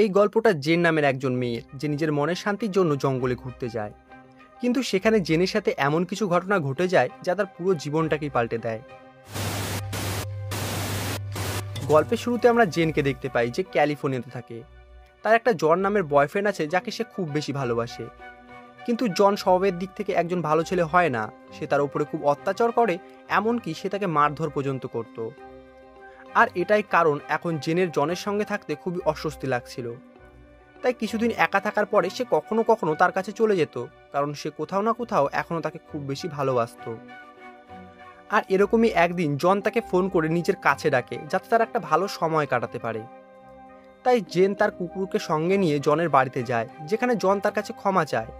এই গল্পটা জেন নামের একজন মেয়ের, যে নিজের মনের শান্তির জন্য জঙ্গলে ঘুরতে যায়, কিন্তু সেখানে জেনের সাথে এমন কিছু ঘটনা ঘটে যায় যা তার পুরো জীবনটাকেই পাল্টে দেয়। গল্পের শুরুতে আমরা জেনকে দেখতে পাই যে ক্যালিফোর্নিয়াতে থাকে। তার একটা জন নামের বয়ফ্রেন্ড আছে যাকে সে খুব বেশি ভালোবাসে, কিন্তু জন স্বভাবের দিক থেকে একজন ভালো ছেলে হয় না। সে তার উপরে খুব অত্যাচার করে, এমনকি সে তাকে মারধর পর্যন্ত করত। আর এটাই কারণ এখন জেনের জনের সঙ্গে থাকতে খুবই অস্বস্তি লাগছিল। তাই কিছুদিন একা থাকার পরে সে কখনো কখনো তার কাছে চলে যেত, কারণ সে কোথাও না কোথাও এখনো তাকে খুব বেশি ভালোবাসত। আর এরকমই একদিন জন তাকে ফোন করে নিজের কাছে ডাকে, যাতে তার একটা ভালো সময় কাটাতে পারে। তাই জেন তার কুকুরকে সঙ্গে নিয়ে জনের বাড়িতে যায়, যেখানে জন তার কাছে ক্ষমা চায়।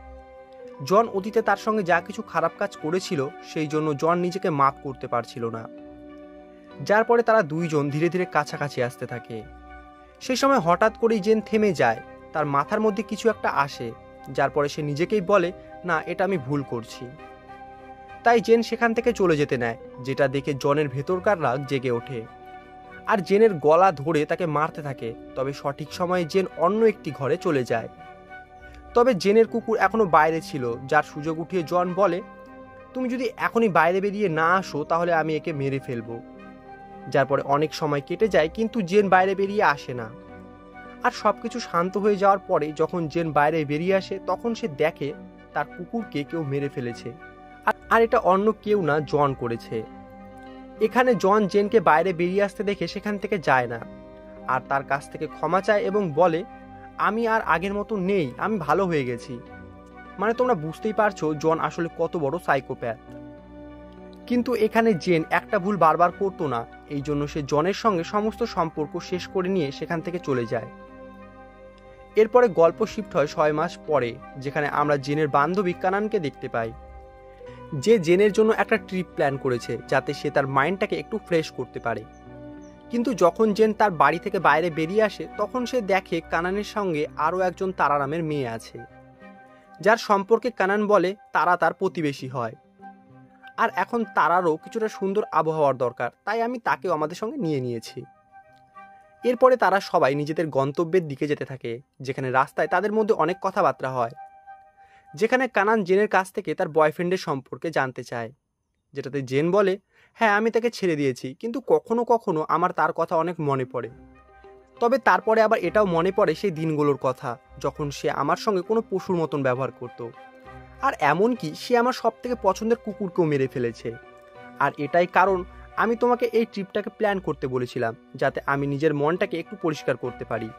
জন অতীতে তার সঙ্গে যা কিছু খারাপ কাজ করেছিল সেই জন্য জন নিজেকে মাফ করতে পারছিল না, যার পরে তারা দুইজন ধীরে ধীরে কাছাকাছি আসতে থাকে। সেই সময় হঠাৎ করেই জেন থেমে যায়, তার মাথার মধ্যে কিছু একটা আসে, যার পরে সে নিজেকেই বলে, না, এটা আমি ভুল করছি। তাই জেন সেখান থেকে চলে যেতে নেয়, যেটা দেখে জনের ভেতরকার রাগ জেগে ওঠে আর জেনের গলা ধরে তাকে মারতে থাকে। তবে সঠিক সময়ে জেন অন্য একটি ঘরে চলে যায়। তবে জেনের কুকুর এখনো বাইরে ছিল, যার সুযোগ উঠিয়ে জন বলে, তুমি যদি এখনই বাইরে বেরিয়ে না আসো তাহলে আমি একে মেরে ফেলবো। যার পরে অনেক সময় কেটে যায়, কিন্তু জেন বাইরে বেরিয়ে আসে না। আর সবকিছু শান্ত হয়ে যাওয়ার পরে যখন জেন বাইরে বেরিয়ে আসে, তখন সে দেখে তার কুকুরকে কেউ মেরে ফেলেছে। আর এটা অন্য কেউ না, জন করেছে। এখানে জন জেনকে বাইরে বেরিয়ে আসতে দেখে সেখান থেকে যায় না, আর তার কাছ থেকে ক্ষমা চায় এবং বলে, আমি আর আগের মতো নেই, আমি ভালো হয়ে গেছি। মানে তোমরা বুঝতেই পারছো জন আসলে কত বড় সাইকোপ্যাথ। কিন্তু এখানে জেন একটা ভুল বারবার করতো না, এই জন্য সে জনের সঙ্গে সমস্ত সম্পর্ক শেষ করে নিয়ে সেখান থেকে চলে যায়। এরপরে গল্প শিফট হয় 6 মাস পরে, যেখানে আমরা জেনের বান্ধবী কানানকে দেখতে পাই, যে জেনের জন্য একটা ট্রিপ প্ল্যান করেছে যাতে সে তার মাইন্ডটাকে একটু ফ্রেশ করতে পারে। কিন্তু যখন জেন তার বাড়ি থেকে বাইরে বেরিয়ে আসে, তখন সে দেখে কানানের সঙ্গে আরও একজন তারা নামের মেয়ে আছে, যার সম্পর্কে কানান বলে তারা তার প্রতিবেশী হয়। আর এখন তারারও কিছুটা সুন্দর আবহাওয়ার দরকার, তাই আমি তাকেও আমাদের সঙ্গে নিয়ে নিয়েছি। এরপরে তারা সবাই নিজেদের গন্তব্যের দিকে যেতে থাকে, যেখানে রাস্তায় তাদের মধ্যে অনেক কথাবার্তা হয়, যেখানে কানান জেনের কাছ থেকে তার বয়ফ্রেন্ডের সম্পর্কে জানতে চায়, যেটাতে জেন বলে, হ্যাঁ, আমি তাকে ছেড়ে দিয়েছি, কিন্তু কখনো কখনো আমার তার কথা অনেক মনে পড়ে। তবে তারপরে আবার এটাও মনে পড়ে সেই দিনগুলোর কথা, যখন সে আমার সঙ্গে কোনো পশুর মতন ব্যবহার করত। আর এমনকি সে আমার সব থেকে পছন্দের কুকুরকেও মেরে ফেলেছে। আর এটাই কারণ আমি তোমাকে এই ট্রিপটাকে প্ল্যান করতে বলেছিলাম, যাতে আমি নিজের মনটাকে একটু পরিষ্কার করতে পারি।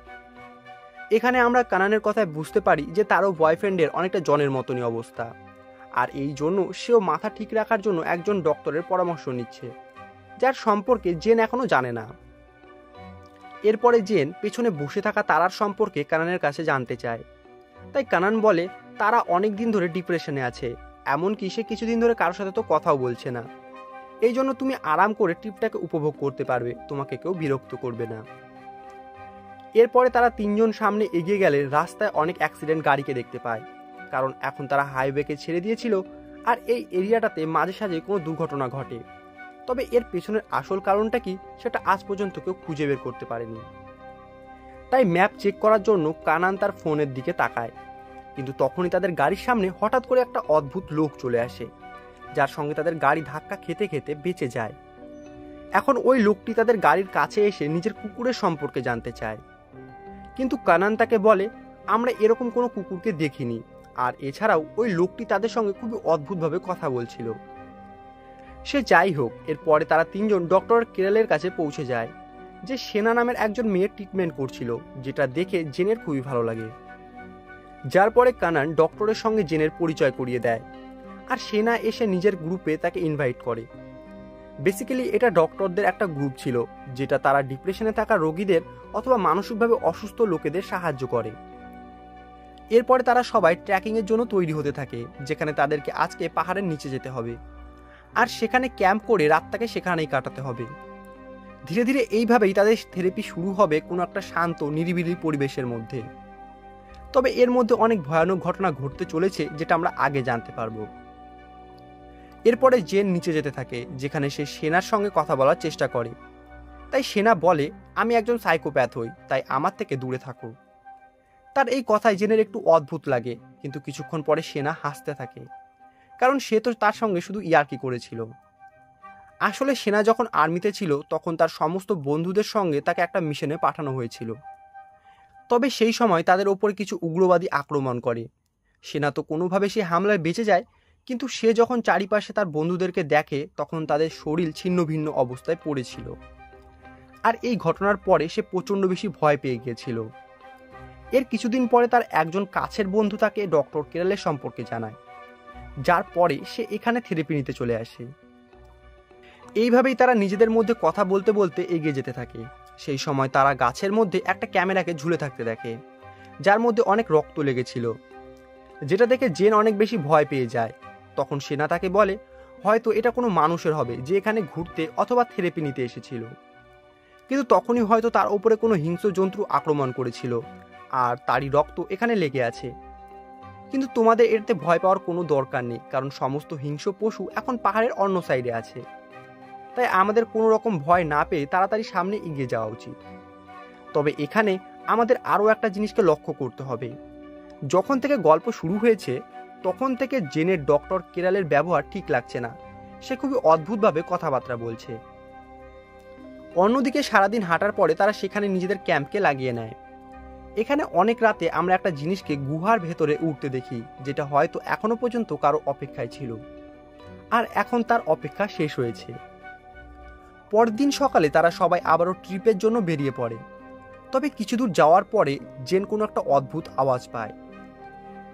এখানে আমরা কানানের কথায় বুঝতে পারি যে তারও বয়ফ্রেন্ডের অনেকটা জনের মতনই অবস্থা, আর এই জন্য সেও মাথা ঠিক রাখার জন্য একজন ডক্টরের পরামর্শ নিচ্ছে, যার সম্পর্কে জেন এখনো জানে না। এরপরে জেন পেছনে বসে থাকা তারার সম্পর্কে কানানের কাছে জানতে চায়। তাই কানান বলে, তারা অনেক দিন ধরে ডিপ্রেশনে আছে, এমনকি সে কিছুদিন ধরে কারোর সাথে তো কথাও বলছে না। এই জন্য তুমি আরাম করে ট্রিপটাকে উপভোগ করতে পারবে, তোমাকে কেউ বিরক্ত করবে না। এরপরে তারা তিনজন সামনে এগিয়ে গেলে রাস্তায় অনেক অ্যাক্সিডেন্ট গাড়িকে দেখতে পায়, কারণ এখন তারা হাইওয়েকে ছেড়ে দিয়েছিল, আর এই এরিয়াটাতে মাঝে সাঝে কোনো দুর্ঘটনা ঘটে। তবে এর পেছনের আসল কারণটা কি, সেটা আজ পর্যন্ত কেউ খুঁজে বের করতে পারেনি। তাই ম্যাপ চেক করার জন্য কানান তার ফোনের দিকে তাকায়, কিন্তু তখনই তাদের গাড়ির সামনে হঠাৎ করে একটা অদ্ভুত লোক চলে আসে, যার সঙ্গে তাদের গাড়ি ধাক্কা খেতে খেতে বেঁচে যায়। এখন ওই লোকটি তাদের গাড়ির কাছে এসে নিজের কুকুরের সম্পর্কে জানতে চায়, কিন্তু কানান তাকে বলে, আমরা এরকম কোনো কুকুরকে দেখিনি। আর এছাড়াও ওই লোকটি তাদের সঙ্গে খুবই অদ্ভুতভাবে কথা বলছিল। সে যাই হোক, এরপরে তারা তিনজন ডক্টর কেরালের কাছে পৌঁছে যায়, যে সেনা নামের একজন মেয়ের ট্রিটমেন্ট করছিল, যেটা দেখে জেনের খুবই ভালো লাগে। যার পরে কানান ডক্টরের সঙ্গে জেনের পরিচয় করিয়ে দেয়, আর সেনা এসে নিজের গ্রুপে তাকে ইনভাইট করে। বেসিক্যালি এটা ডক্টরদের একটা গ্রুপ ছিল, যেটা তারা ডিপ্রেশনে থাকা রোগীদের অথবা মানসিকভাবে অসুস্থ লোকেদের সাহায্য করে। এরপরে তারা সবাই ট্রেকিংয়ের জন্য তৈরি হতে থাকে, যেখানে তাদেরকে আজকে পাহাড়ের নিচে যেতে হবে, আর সেখানে ক্যাম্প করে রাতটাকে সেখানেই কাটাতে হবে। ধীরে ধীরে এইভাবেই তাদের থেরাপি শুরু হবে কোনো একটা শান্ত নিরিবিলি পরিবেশের মধ্যে। তবে এর মধ্যে অনেক ভয়ানক ঘটনা ঘটতে চলেছে, যেটা আমরা আগে জানতে পারবো। এরপরে জেন নিচে যেতে থাকে, যেখানে সে সেনার সঙ্গে কথা বলার চেষ্টা করে। তাই সেনা বলে, আমি একজন সাইকোপ্যাথ হই, তাই আমার থেকে দূরে থাকো। তার এই কথায় জেনের একটু অদ্ভুত লাগে, কিন্তু কিছুক্ষণ পরে সেনা হাসতে থাকে, কারণ সে তো তার সঙ্গে শুধু ইয়ার্কি করেছিল। আসলে সেনা যখন আর্মিতে ছিল তখন তার সমস্ত বন্ধুদের সঙ্গে তাকে একটা মিশনে পাঠানো হয়েছিল। তবে সেই সময় তাদের ওপর কিছু উগ্রবাদী আক্রমণ করে। সেনা তো কোনোভাবে সেই হামলায় বেঁচে যায়, কিন্তু সে যখন চারিপাশে তার বন্ধুদেরকে দেখে তখন তাদের শরীর ছিন্ন ভিন্ন অবস্থায় পড়েছিল। আর এই ঘটনার পরে সে প্রচণ্ড বেশি ভয় পেয়ে গিয়েছিল। এর কিছুদিন পরে তার একজন কাছের বন্ধু তাকে ডক্টর কেরালের সম্পর্কে জানায়, যার পরে সে এখানে থেরাপি নিতে চলে আসে। এইভাবেই তারা নিজেদের মধ্যে কথা বলতে বলতে এগিয়ে যেতে থাকে। সেই সময় তারা গাছের মধ্যে একটা ক্যামেরাকে ঝুলে থাকতে দেখে, যার মধ্যে অনেক রক্ত লেগেছিল, যেটা দেখে জেন অনেক বেশি ভয় পেয়ে যায়। তখন সেনা তাকে বলে হয়তো এটা কোনো মানুষের হবে যে এখানে ঘুরতে অথবা থেরাপি নিতে এসেছিল, কিন্তু তখনই হয়তো তার উপরে কোনো হিংস্র জন্তু আক্রমণ করেছিল আর তারই রক্ত এখানে লেগে আছে। কিন্তু তোমাদের এতে ভয় পাওয়ার কোনো দরকার নেই, কারণ সমস্ত হিংস্র পশু এখন পাহাড়ের অন্য সাইডে আছে, তাই আমাদের কোনো রকম ভয় না পেয়ে তাড়াতাড়ি সামনে এগিয়ে যাওয়া উচিত। তবে এখানে আমাদের আরও একটা জিনিসকে লক্ষ্য করতে হবে। যখন থেকে গল্প শুরু হয়েছে তখন থেকে জেনের ডক্টর কেরালের ব্যবহার ঠিক লাগছে না। সে খুবই অদ্ভুতভাবে কথাবার্তা বলছে। অন্যদিকে সারাদিন হাঁটার পরে তারা সেখানে নিজেদের ক্যাম্পকে লাগিয়ে নেয়। এখানে অনেক রাতে আমরা একটা জিনিসকে গুহার ভেতরে উঠতে দেখি, যেটা হয়তো এখনো পর্যন্ত কারো অপেক্ষায় ছিল, আর এখন তার অপেক্ষা শেষ হয়েছে। পরদিন সকালে তারা সবাই আবারও ট্রিপের জন্য বেরিয়ে পড়ে। তবে কিছু দূর যাওয়ার পরে জেন কোনো একটা অদ্ভুত আওয়াজ পায়,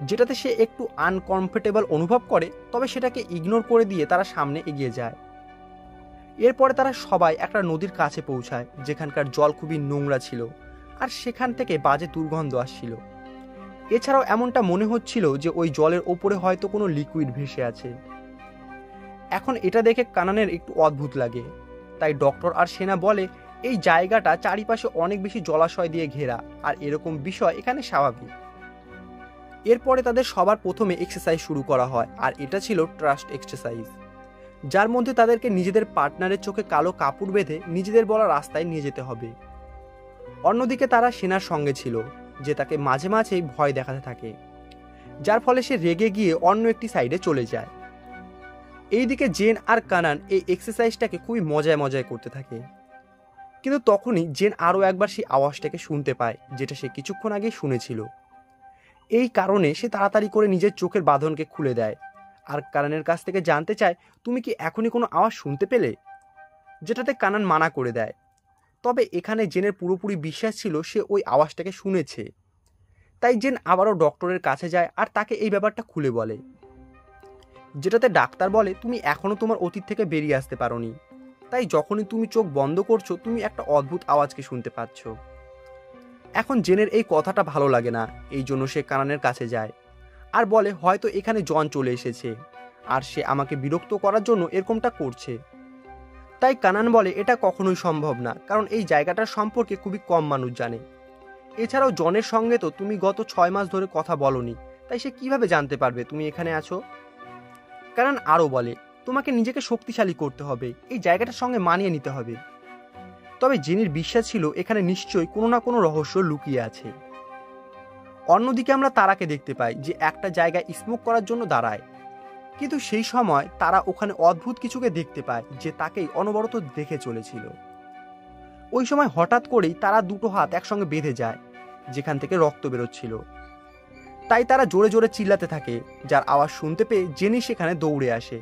যেটাতে সে একটু আনকমফোর্টেবল অনুভব করে। তবে সেটাকে ইগনোর করে দিয়ে তারা সামনে এগিয়ে যায়। এরপরে তারা সবাই একটা নদীর কাছে পৌঁছায়, যেখানকার জল খুবই নোংরা ছিল আর সেখান থেকে বাজে দুর্গন্ধ আসছিল। এছাড়াও এমনটা মনে হচ্ছিল যে ওই জলের ওপরে হয়তো কোনো লিকুইড ভেসে আছে। এখন এটা দেখে কানানের একটু অদ্ভুত লাগে, তাই ডক্টর আর সেনা বলে এই জায়গাটা চারিপাশে অনেক বেশি জলাশয় দিয়ে ঘেরা, আর এরকম বিষয় এখানে স্বাভাবিক। এরপরে তাদের সবার প্রথমে এক্সারসাইজ শুরু করা হয়, আর এটা ছিল ট্রাস্ট এক্সারসাইজ, যার মধ্যে তাদেরকে নিজেদের পার্টনারের চোখে কালো কাপড় বেঁধে নিজেদের বলা রাস্তায় নিয়ে যেতে হবে। অন্যদিকে তারা সেনার সঙ্গে ছিল, যে তাকে মাঝে মাঝেই ভয় দেখাতে থাকে, যার ফলে সে রেগে গিয়ে অন্য একটি সাইডে চলে যায়। এইদিকে জেন আর কানান এই এক্সারসাইজটাকে খুবই মজায় মজায় করতে থাকে। কিন্তু তখনই জেন আরও একবার সেই আওয়াজটাকে শুনতে পায়, যেটা সে কিছুক্ষণ আগেই শুনেছিল। এই কারণে সে তাড়াতাড়ি করে নিজের চোখের বাঁধনকে খুলে দেয় আর কানানের কাছ থেকে জানতে চায় তুমি কি এখনই কোনো আওয়াজ শুনতে পেলে, যেটাতে কানান মানা করে দেয়। তবে এখানে জেনের পুরোপুরি বিশ্বাস ছিল সে ওই আওয়াজটাকে শুনেছে, তাই জেন আবারও ডক্টরের কাছে যায় আর তাকে এই ব্যাপারটা খুলে বলে, যেটাতে ডাক্তার বলে তুমি এখনও তোমার অতীত থেকে বেরিয়ে আসতে পারোনি, তাই যখনই তুমি চোখ বন্ধ করছো তুমি একটা অদ্ভুত আওয়াজকে শুনতে পাচ্ছ। এখন জেনের এই কথাটা ভালো লাগে না, এই জন্য সে কানানের কাছে যায় আর বলে হয়তো এখানে জন চলে এসেছে আর সে আমাকে বিরক্ত করার জন্য এরকমটা করছে। তাই কানান বলে এটা কখনোই সম্ভব না, কারণ এই জায়গাটার সম্পর্কে খুবই কম মানুষ জানে। এছাড়াও জনের সঙ্গে তো তুমি গত 6 মাস ধরে কথা বলনি, তাই সে কিভাবে জানতে পারবে তুমি এখানে আছো। কানান আরও বলে তোমাকে নিজেকে শক্তিশালী করতে হবে, এই জায়গাটার সঙ্গে মানিয়ে নিতে হবে। তবে জেনির বিশ্বাস ছিল এখানে নিশ্চয়ই কোনো না কোনো রহস্য লুকিয়ে আছে। অন্যদিকে আমরা তারাকে দেখতে পাই যে একটা জায়গায় স্মোক করার জন্য দাঁড়ায়, কিন্তু সেই সময় তারা ওখানে অদ্ভুত কিছুকে দেখতে পায় যে তাকেই অনবরত দেখে চলেছিল। ওই সময় হঠাৎ করেই তারা দুটো হাত একসঙ্গে বেঁধে যায়, যেখান থেকে রক্ত বেরোচ্ছিল। তাই তারা জোরে জোরে চিল্লাতে থাকে, যার আওয়াজ শুনতে পেয়ে জেনি সেখানে দৌড়ে আসে।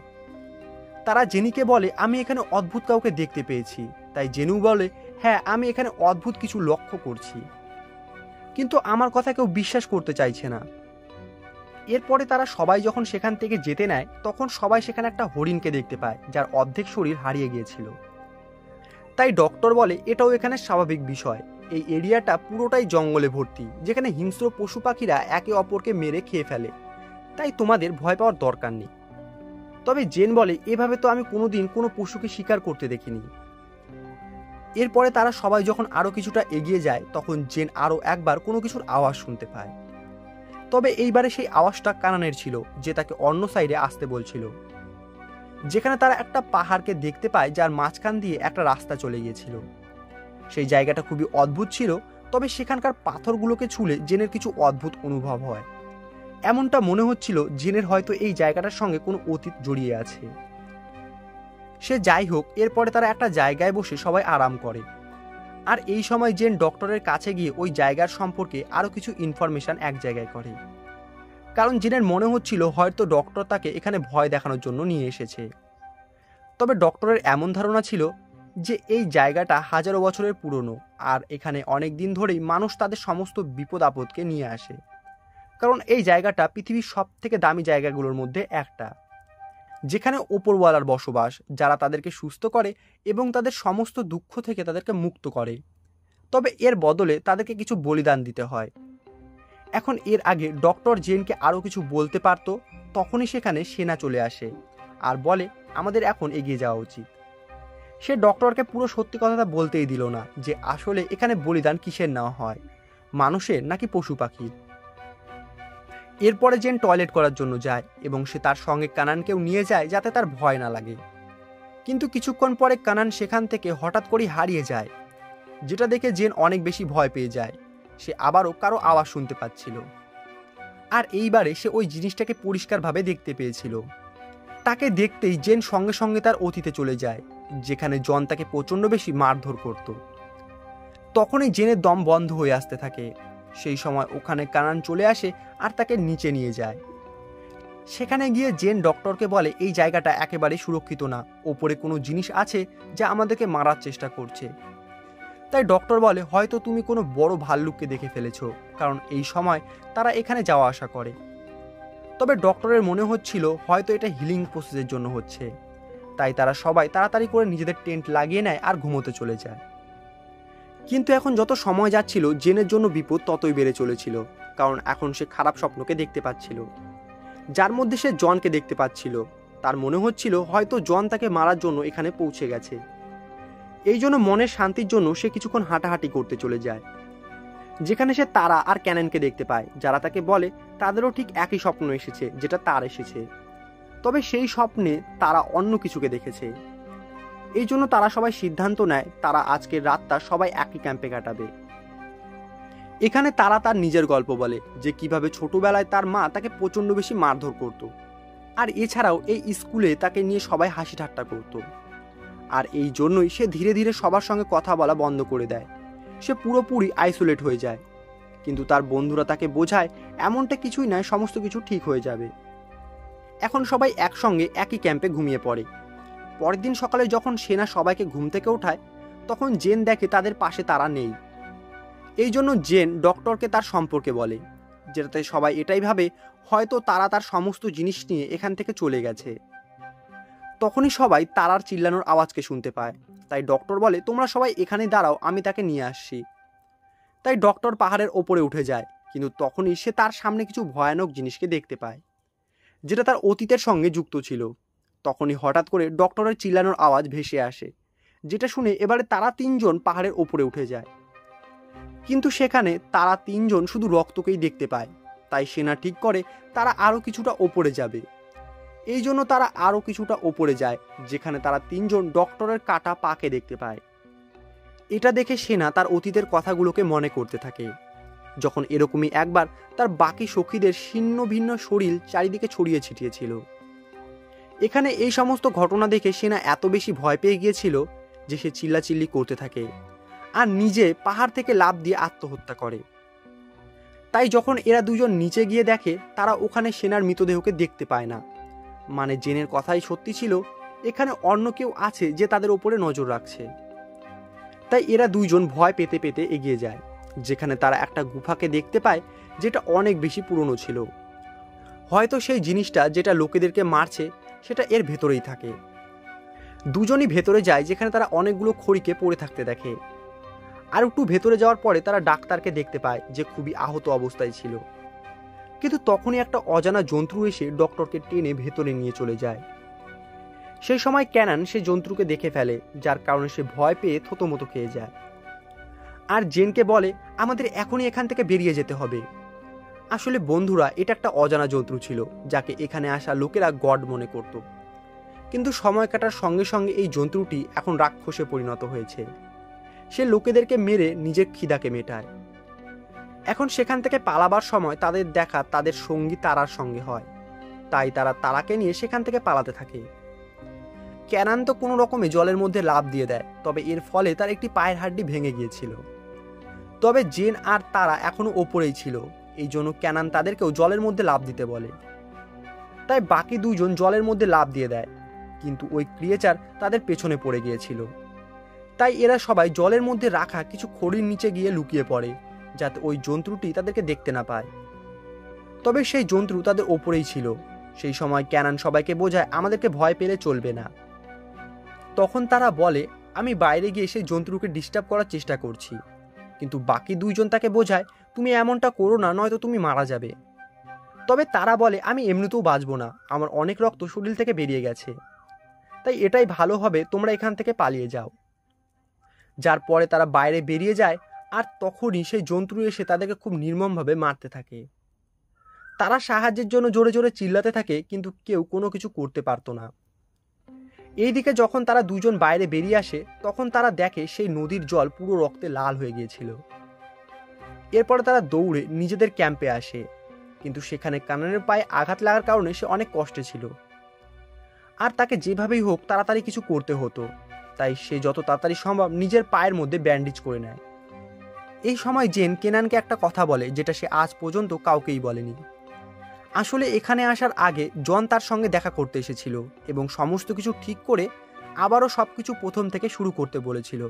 তারা জেনিকে বলে আমি এখানে অদ্ভুত কাউকে দেখতে পেয়েছি। তাই জেনু বলে হ্যাঁ আমি এখানে অদ্ভুত কিছু লক্ষ্য করছি, কিন্তু আমার কথা কেউ বিশ্বাস করতে চাইছে না। এরপরে তারা সবাই যখন সেখান থেকে যেতে নেয় তখন সবাই সেখানে একটা হরিণকে দেখতে পায়, যার অর্ধেক শরীর হারিয়ে গিয়েছিল। তাই ডক্টর বলে এটাও এখানে স্বাভাবিক বিষয়, এই এরিয়াটা পুরোটাই জঙ্গলে ভর্তি, যেখানে হিংস্র পশু পাখিরা একে অপরকে মেরে খেয়ে ফেলে, তাই তোমাদের ভয় পাওয়ার দরকার নেই। তবে জেন বলে এভাবে তো আমি কোনোদিন কোনো পশুকে শিকার করতে দেখিনি। এরপরে তারা সবাই যখন আরও কিছুটা এগিয়ে যায় তখন জেন আরও একবার কোনো কিছুর আওয়াজ শুনতে পায়। তবে এইবারে সেই আওয়াজটা কানানের ছিল, যে তাকে অন্য সাইডে আসতে বলছিল, যেখানে তারা একটা পাহাড়কে দেখতে পায় যার মাঝখান দিয়ে একটা রাস্তা চলে গিয়েছিল। সেই জায়গাটা খুবই অদ্ভুত ছিল, তবে সেখানকার পাথরগুলোকে ছুঁলে জেনের কিছু অদ্ভুত অনুভব হয়। এমনটা মনে হচ্ছিল জেনের হয়তো এই জায়গাটার সঙ্গে কোনো অতীত জড়িয়ে আছে। সে যাই হোক, এরপরে তারা একটা জায়গায় বসে সবাই আরাম করে। আর এই সময় জেন ডক্টরের কাছে গিয়ে ওই জায়গার সম্পর্কে আরও কিছু ইনফরমেশন এক জায়গায় করে, কারণ জেনের মনে হচ্ছিল হয়তো ডক্টর তাকে এখানে ভয় দেখানোর জন্য নিয়ে এসেছে। তবে ডক্টরের এমন ধারণা ছিল যে এই জায়গাটা হাজারো বছরের পুরনো, আর এখানে অনেক দিন ধরেই মানুষ তাদের সমস্ত বিপদ আপদকে নিয়ে আসে, কারণ এই জায়গাটা পৃথিবীর সব থেকে দামি জায়গাগুলোর মধ্যে একটা, যেখানে ওপরওয়ালার বসবাস, যারা তাদেরকে সুস্থ করে এবং তাদের সমস্ত দুঃখ থেকে তাদেরকে মুক্ত করে। তবে এর বদলে তাদেরকে কিছু বলিদান দিতে হয়। এখন এর আগে ডক্টর জেনকে আরও কিছু বলতে পারত, তখনই সেখানে সেনা চলে আসে আর বলে আমাদের এখন এগিয়ে যাওয়া উচিত। সে ডক্টরকে পুরো সত্যি কথাটা বলতেই দিল না যে আসলে এখানে বলিদান কিসের নেওয়া হয়, মানুষের নাকি পশু পাখির। এরপরে জেন টয়লেট করার জন্য যায় এবং সে তার সঙ্গে কানানকেও নিয়ে যায় যাতে তার ভয় না লাগে। কিন্তু কিছুক্ষণ পরে কানান সেখান থেকে হঠাৎ করেই হারিয়ে যায়, যেটা দেখে জেন অনেক বেশি ভয় পেয়ে যায়। সে আবারও কারো আওয়াজ শুনতে পাচ্ছিল, আর এইবারে সে ওই জিনিসটাকে পরিষ্কারভাবে দেখতে পেয়েছিল। তাকে দেখতেই জেন সঙ্গে সঙ্গে তার অতীতে চলে যায়, যেখানে জন তাকে প্রচণ্ড বেশি মারধর করত। তখনই জেনের দম বন্ধ হয়ে আসতে থাকে। সেই সময় ওখানে কানান চলে আসে আর তাকে নিচে নিয়ে যায়। সেখানে গিয়ে জেন ডক্টরকে বলে এই জায়গাটা একেবারে সুরক্ষিত না, ওপরে কোনো জিনিস আছে যা আমাদেরকে মারার চেষ্টা করছে। তাই ডক্টর বলে হয়তো তুমি কোনো বড় ভাল্লুককে দেখে ফেলেছো, কারণ এই সময় তারা এখানে যাওয়া আসা করে। তবে ডক্টরের মনে হচ্ছিল হয়তো এটা হিলিং প্রসেসের জন্য হচ্ছে, তাই তারা সবাই তাড়াতাড়ি করে নিজেদের টেন্ট লাগিয়ে নেয় আর ঘুমোতে চলে যায়। কিন্তু এখন যত সময় যাচ্ছিল জেনের জন্য বিপদ ততই বেড়ে চলেছিল, কারণ এখন সে খারাপ স্বপ্নকে দেখতে পাচ্ছিল, যার মধ্যে সে জনকে দেখতে পাচ্ছিল। তার মনে হচ্ছিল হয়তো জন তাকে মারার জন্য এখানে পৌঁছে গেছে। এই জন্য মনের শান্তির জন্য সে কিছুক্ষণ হাঁটাহাঁটি করতে চলে যায়, যেখানে সে তারা আর ক্যাননকে দেখতে পায়, যারা তাকে বলে তাদেরও ঠিক একই স্বপ্ন এসেছে যেটা তার এসেছে। তবে সেই স্বপ্নে তারা অন্য কিছুকে দেখেছে। এই জন্য তারা সবাই সিদ্ধান্ত নেয় তারা আজকের রাতটা সবাই একই ক্যাম্পে কাটাবে। এখানে তারা তার নিজের গল্প বলে যে কিভাবে ছোটবেলায় তার মা তাকে প্রচণ্ড বেশি মারধর করত, আর এছাড়াও এই স্কুলে তাকে নিয়ে সবাই হাসি ঠাট্টা করত। আর এই জন্যই সে ধীরে ধীরে সবার সঙ্গে কথা বলা বন্ধ করে দেয়। সে পুরোপুরি আইসোলেট হয়ে যায়। কিন্তু তার বন্ধুরা তাকে বোঝায় এমনটা কিছুই নয়, সমস্ত কিছু ঠিক হয়ে যাবে। এখন সবাই একসঙ্গে একই ক্যাম্পে ঘুমিয়ে পড়ে। পরের দিন সকালে যখন সেনা সবাইকে ঘুম থেকে ওঠায়, তখন জেন দেখে তাদের পাশে তারা নেই। এই জন্য জেন ডক্টরকে তার সম্পর্কে বলে, যেটাতে সবাই এটাই ভাবে হয়তো তারা তার সমস্ত জিনিস নিয়ে এখান থেকে চলে গেছে। তখনই সবাই তারার চিল্লানোর আওয়াজকে শুনতে পায়। তাই ডক্টর বলে তোমরা সবাই এখানে দাঁড়াও, আমি তাকে নিয়ে আসছি। তাই ডক্টর পাহাড়ের ওপরে উঠে যায়, কিন্তু তখনই সে তার সামনে কিছু ভয়ানক জিনিসকে দেখতে পায়, যেটা তার অতীতের সঙ্গে যুক্ত ছিল। তখনই হঠাৎ করে ডক্টরের চিল্লানোর আওয়াজ ভেসে আসে, যেটা শুনে এবারে তারা তিনজন পাহাড়ের ওপরে উঠে যায়। কিন্তু সেখানে তারা তিনজন শুধু রক্তকেই দেখতে পায়। তাই সেনা ঠিক করে তারা আরও কিছুটা ওপরে যাবে। এই জন্য তারা আরও কিছুটা ওপরে যায়, যেখানে তারা তিনজন ডক্টরের কাটা পাকে দেখতে পায়। এটা দেখে সেনা তার অতীতের কথাগুলোকে মনে করতে থাকে, যখন এরকমই একবার তার বাকি সখীদের ছিন্ন ভিন্ন শরীর চারিদিকে ছড়িয়ে ছিটিয়েছিল। এখানে এই সমস্ত ঘটনা দেখে সেনা এত বেশি ভয় পেয়ে গিয়েছিল যে সে চিল্লাচিল্লি করতে থাকে আর নিজে পাহাড় থেকে লাফ দিয়ে আত্মহত্যা করে। তাই যখন এরা দুজন নিচে গিয়ে দেখে, তারা ওখানে সেনার মৃতদেহকে দেখতে পায় না। মানে জেনের কথাই সত্যি ছিল, এখানে অন্য কেউ আছে যে তাদের উপরে নজর রাখছে। তাই এরা দুইজন ভয় পেতে পেতে এগিয়ে যায়, যেখানে তারা একটা গুফাকে দেখতে পায়, যেটা অনেক বেশি পুরনো ছিল। হয়তো সেই জিনিসটা যেটা লোকেদেরকে মারছে সেটা এর ভেতরেই থাকে। দুজনই ভেতরে যায়, যেখানে তারা অনেকগুলো খড়িকে পড়ে থাকতে দেখে। আর একটু ভেতরে যাওয়ার পরে তারা ডাক্তারকে দেখতে পায়, যে খুবই আহত অবস্থায় ছিল। কিন্তু তখনই একটা অজানা জন্তু এসে ডক্টরকে টেনে ভেতরে নিয়ে চলে যায়। সেই সময় ক্যানন সে জন্তুকে দেখে ফেলে, যার কারণে সে ভয় পেয়ে থতমতো খেয়ে যায়। আর জেনকে বলে আমাদের এখনই এখান থেকে বেরিয়ে যেতে হবে। আসলে বন্ধুরা, এটা একটা অজানা জন্তু ছিল, যাকে এখানে আসা লোকেরা গড মনে করত। কিন্তু সময় কাটার সঙ্গে সঙ্গে এই জন্তুটি এখন রাক্ষসে পরিণত হয়েছে। সে লোকেদেরকে মেরে নিজের খিদাকে মেটায়। এখন সেখান থেকে পালাবার সময় তাদের দেখা তাদের সঙ্গী তারার সঙ্গে হয়, তাই তারা তারাকে নিয়ে সেখান থেকে পালাতে থাকে। ক্যানান তো কোনো রকমে জলের মধ্যে লাফ দিয়ে দেয়, তবে এর ফলে তার একটি পায়ের হাড্ডি ভেঙে গিয়েছিল। তবে জেন আর তারা এখনো ওপরেই ছিল, এই জন্য ক্যানান তাদেরকেও জলের মধ্যে লাফ দিতে বলে। তাই বাকি দুইজন জলের মধ্যে লাফ দিয়ে দেয়, কিন্তু ওই ক্রিয়েচার তাদের পেছনে পড়ে গিয়েছিল। তাই এরা সবাই জলের মধ্যে রাখা কিছু খড়ির নিচে গিয়ে লুকিয়ে পড়ে, যাতে ওই জন্তুটি তাদেরকে দেখতে না পায়। তবে সেই জন্তু তাদের ওপরেই ছিল। সেই সময় ক্যানান সবাইকে বোঝায় আমাদেরকে ভয় পেলে চলবে না। তখন তারা বলে, আমি বাইরে গিয়ে সেই জন্তুকে ডিস্টার্ব করার চেষ্টা করছি, কিন্তু বাকি দুইজন তাকে বোঝায় তুমি এমনটা করো না, নয়তো তুমি মারা যাবে। তবে তারা বলে আমি এমনিতেও বাঁচবো না, আমার অনেক রক্ত শরীর থেকে বেরিয়ে গেছে, তাই এটাই ভালো হবে তোমরা এখান থেকে পালিয়ে যাও। যার পরে তারা বাইরে বেরিয়ে যায়, আর তখনই সেই জন্তু এসে তাদেরকে খুব নির্মমভাবে মারতে থাকে। তারা সাহায্যের জন্য জোরে জোরে চিল্লাতে থাকে, কিন্তু কেউ কোনো কিছু করতে পারতো না। এইদিকে যখন তারা দুজন বাইরে বেরিয়ে আসে, তখন তারা দেখে সেই নদীর জল পুরো রক্তে লাল হয়ে গিয়েছিল। এরপরে তারা দৌড়ে নিজেদের ক্যাম্পে আসে, কিন্তু সেখানে কানানের পায়ে আঘাত লাগার কারণে সে অনেক কষ্টে ছিল, আর তাকে যেভাবেই হোক তাড়াতাড়ি কিছু করতে হতো। তাই সে যত তাড়াতাড়ি সম্ভব নিজের পায়ের মধ্যে ব্যান্ডেজ করে নেয়। এই সময় জেন কেনানকে একটা কথা বলে, যেটা সে আজ পর্যন্ত কাউকেই বলেনি। আসলে এখানে আসার আগে জন তার সঙ্গে দেখা করতে এসেছিল এবং সমস্ত কিছু ঠিক করে আবারও সবকিছু প্রথম থেকে শুরু করতে বলেছিল।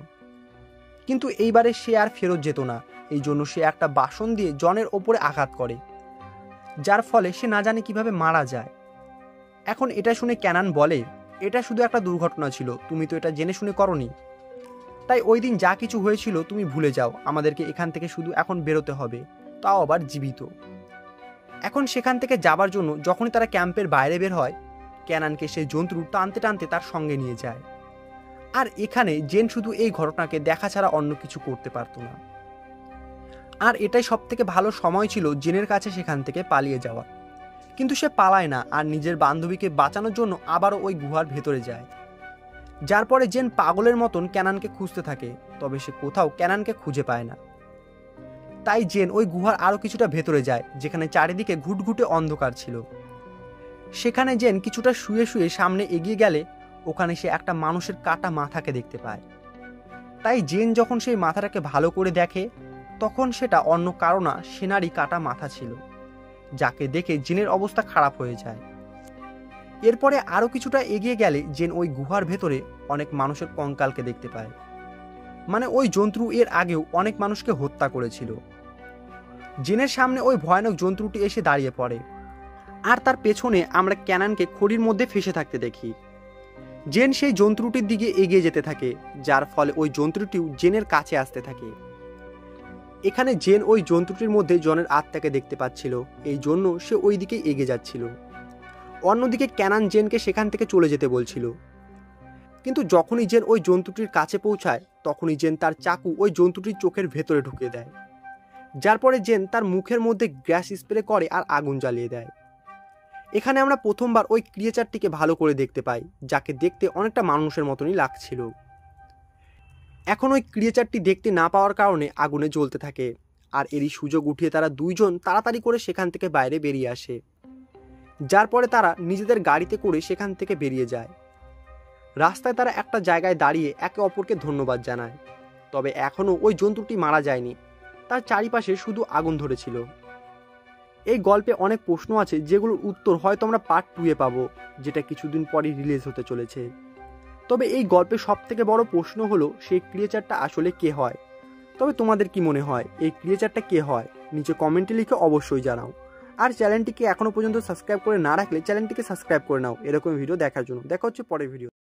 কিন্তু এইবারে সে আর ফেরত যেত না, এই জন্য সে একটা বাসন দিয়ে জনের ওপরে আঘাত করে, যার ফলে সে না জানে কিভাবে মারা যায়। এখন এটা শুনে ক্যানান বলে, এটা শুধু একটা দুর্ঘটনা ছিল, তুমি তো এটা জেনে শুনে করনি। তাই ওই দিন যা কিছু হয়েছিল তুমি ভুলে যাও, আমাদেরকে এখান থেকে শুধু এখন বেরোতে হবে, তাও আবার জীবিত। এখন সেখান থেকে যাবার জন্য যখনই তারা ক্যাম্পের বাইরে বের হয়, ক্যানানকে সেই জন্তু টানতে টানতে তার সঙ্গে নিয়ে যায়। আর এখানে জেন শুধু এই ঘটনাকে দেখা ছাড়া অন্য কিছু করতে পারতো না। আর এটাই সব থেকে ভালো সময় ছিল জেনের কাছে সেখান থেকে পালিয়ে যাওয়া। কিন্তু সে পালায় না, আর নিজের বান্ধবীকে বাঁচানোর জন্য আবারও ওই গুহার ভেতরে যায়। যার পরে জেন পাগলের মতন ক্যানানকে খুঁজতে থাকে, তবে সে কোথাও ক্যানানকে খুঁজে পায় না। তাই জেন ওই গুহার আরো কিছুটা ভেতরে যায়, যেখানে চারিদিকে ঘুটঘুটে অন্ধকার ছিল। সেখানে জেন কিছুটা শুয়ে শুয়ে সামনে এগিয়ে গেলে ওখানে সে একটা মানুষের কাটা মাথাকে দেখতে পায়। তাই জেন যখন সেই মাথাটাকে ভালো করে দেখে, তখন সেটা অন্য কারো না, সেনারই কাটা মাথা ছিল, যাকে দেখে জেনের অবস্থা খারাপ হয়ে যায়। এরপরে আরো কিছুটা এগিয়ে গেলে জেন ওই গুহার ভেতরে অনেক মানুষের কঙ্কালকে দেখতে পায়। মানে ওই জন্তু এর আগেও অনেক মানুষকে হত্যা করেছিল। জেনের সামনে ওই ভয়ানক জন্তুটি এসে দাঁড়িয়ে পড়ে, আর তার পেছনে আমরা ক্যানানকে খড়ির মধ্যে ফেসে থাকতে দেখি। জেন সেই জন্তুটির দিকে এগিয়ে যেতে থাকে, যার ফলে ওই জন্তুটিও জেনের কাছে আসতে থাকে। এখানে জেন ওই জন্তুটির মধ্যে জনের আত্মাকে দেখতে পাচ্ছিল, এই জন্য সে ওই দিকে এগিয়ে যাচ্ছিল। অন্যদিকে ক্যানান জেনকে সেখান থেকে চলে যেতে বলছিল, কিন্তু যখনই জেন ওই জন্তুটির কাছে পৌঁছায়, তখনই জেন তার চাকু ওই জন্তুটির চোখের ভেতরে ঢুকিয়ে দেয়। যার পরে জেন তার মুখের মধ্যে গ্যাস স্প্রে করে আর আগুন জ্বালিয়ে দেয়। এখানে আমরা প্রথমবার ওই ক্রিয়েচারটিকে ভালো করে দেখতে পাই, যাকে দেখতে অনেকটা মানুষের মতনই লাগছিল। এখন ওই ক্রিয়েচারটি দেখতে না পাওয়ার কারণে আগুনে জ্বলতে থাকে, আর এরই সুযোগ উঠিয়ে তারা দুইজন তাড়াতাড়ি করে সেখান থেকে বাইরে বেরিয়ে আসে। যার পরে তারা নিজেদের গাড়িতে করে সেখান থেকে বেরিয়ে যায়। রাস্তায় তারা একটা জায়গায় দাঁড়িয়ে একে অপরকে ধন্যবাদ জানায়। তবে এখনও ওই জন্তুটি মারা যায়নি, তার চারিপাশে শুধু আগুন ধরেছিল। এই গল্পে অনেক প্রশ্ন আছে, যেগুলোর উত্তর হয়তো আমরা পার্ট 2-এ পাবো, যেটা কিছুদিন পরই রিলিজ হতে চলেছে। তবে এই গল্পের সব থেকে বড় প্রশ্ন হলো সেই ক্রিয়েচারটা আসলে কে হয়। তবে তোমাদের কি মনে হয় এই ক্রিয়েচারটা কে হয়? নিচে কমেন্টে লিখে অবশ্যই জানাও। আর চ্যানেলটিকে এখনো পর্যন্ত সাবস্ক্রাইব করে না রাখলে চ্যানেলটিকে সাবস্ক্রাইব করে নাও এরকম ভিডিও দেখার জন্য। দেখা হচ্ছে পরের ভিডিও।